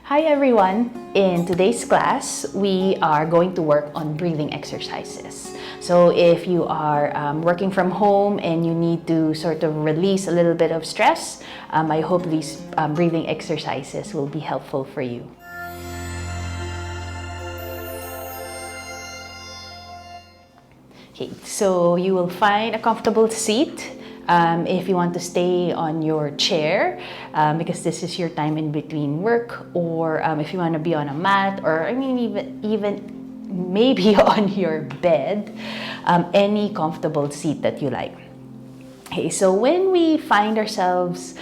Hi everyone! In today's class, we are going to work on breathing exercises. So if you are working from home and you need to sort of release a little bit of stress, I hope these breathing exercises will be helpful for you. Okay, so you will find a comfortable seat. If you want to stay on your chair, because this is your time in between work, or if you want to be on a mat, or even maybe on your bed, any comfortable seat that you like. Okay, so when we find ourselves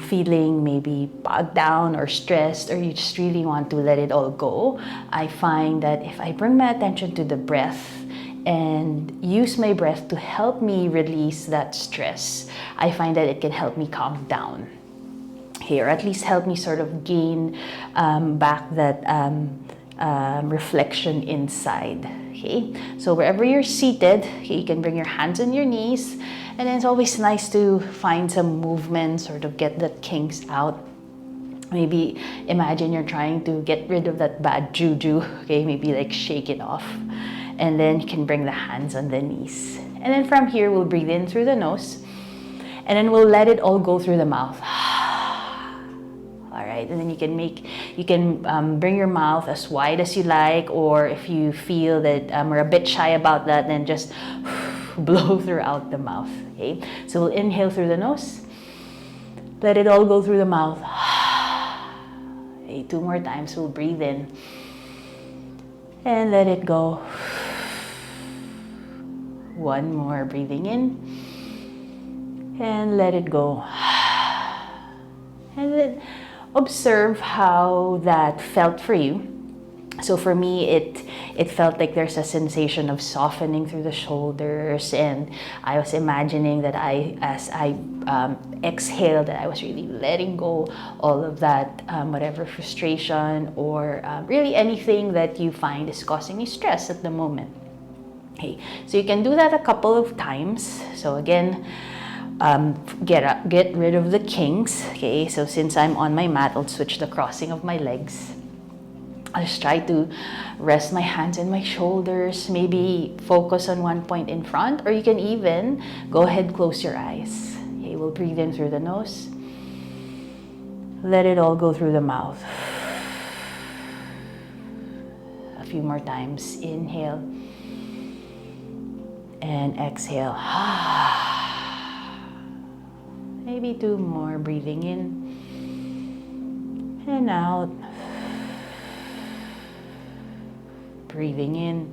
feeling maybe bogged down or stressed, or you just really want to let it all go, I find that if I bring my attention to the breath and use my breath to help me release that stress, I find that it can help me calm down. Okay, or at least help me sort of gain back that reflection inside. Okay, so wherever you're seated, okay, you can bring your hands on your knees, and then it's always nice to find some movement, sort of get the kinks out. Maybe imagine you're trying to get rid of that bad juju, okay, maybe like shake it off. And then you can bring the hands on the knees. And then from here, we'll breathe in through the nose, and then we'll let it all go through the mouth. All right, and then you can bring your mouth as wide as you like, or if you feel that we're a bit shy about that, then just blow throughout the mouth. Okay, so we'll inhale through the nose, let it all go through the mouth. Okay, 2 more times. We'll breathe in and let it go. 1 more, breathing in and let it go. And then observe how that felt for you. So for me, it felt like there's a sensation of softening through the shoulders, and I was imagining that as I exhaled, that I was really letting go all of that, whatever frustration or really anything that you find is causing you stress at the moment. Okay, so you can do that a couple of times. So again, get rid of the kinks. Okay, so since I'm on my mat, I'll switch the crossing of my legs. I'll just try to rest my hands on my shoulders, maybe focus on one point in front, or you can even go ahead, close your eyes. Okay, we'll breathe in through the nose. Let it all go through the mouth. A few more times. Inhale and exhale. Maybe 2 more, breathing in and out. Breathing in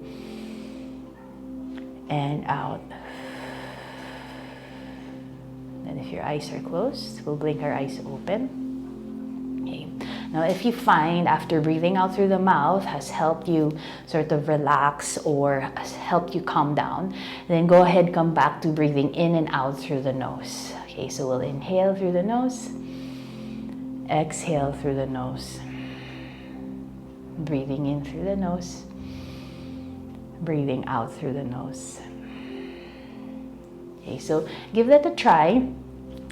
and out. And if your eyes are closed, we'll blink our eyes open. Okay. Now, if you find after breathing out through the mouth has helped you sort of relax or has helped you calm down, then go ahead, come back to breathing in and out through the nose. Okay, so we'll inhale through the nose, exhale through the nose, breathing in through the nose, breathing out through the nose. Okay, so give that a try.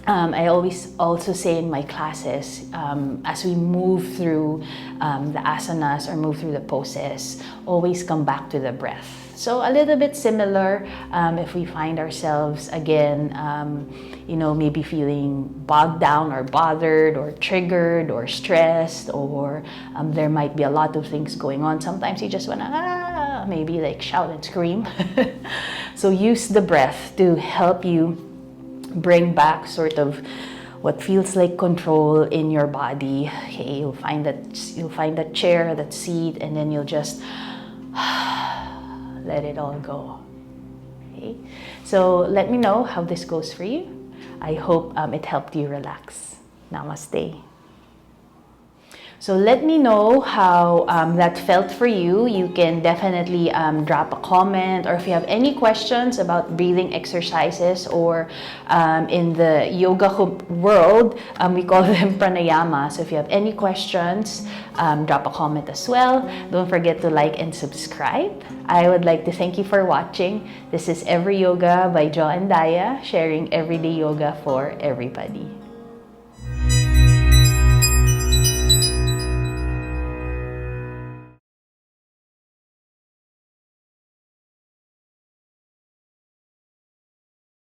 I always also say in my classes, as we move through the asanas or move through the poses, always come back to the breath. So a little bit similar if we find ourselves again, maybe feeling bogged down or bothered or triggered or stressed, or there might be a lot of things going on. Sometimes you just want to maybe like shout and scream. So use the breath to help you bring back sort of what feels like control in your body. Okay, you'll find that chair, that seat, and then you'll just let it all go. Okay, so let me know how this goes for you. I hope it helped you relax. Namaste. So let me know how that felt for you. You can definitely drop a comment, or if you have any questions about breathing exercises, or in the yoga world, we call them pranayama. So if you have any questions, drop a comment as well. Don't forget to like and subscribe. I would like to thank you for watching. This is Every Yoga by Jo and Daya, sharing everyday yoga for everybody.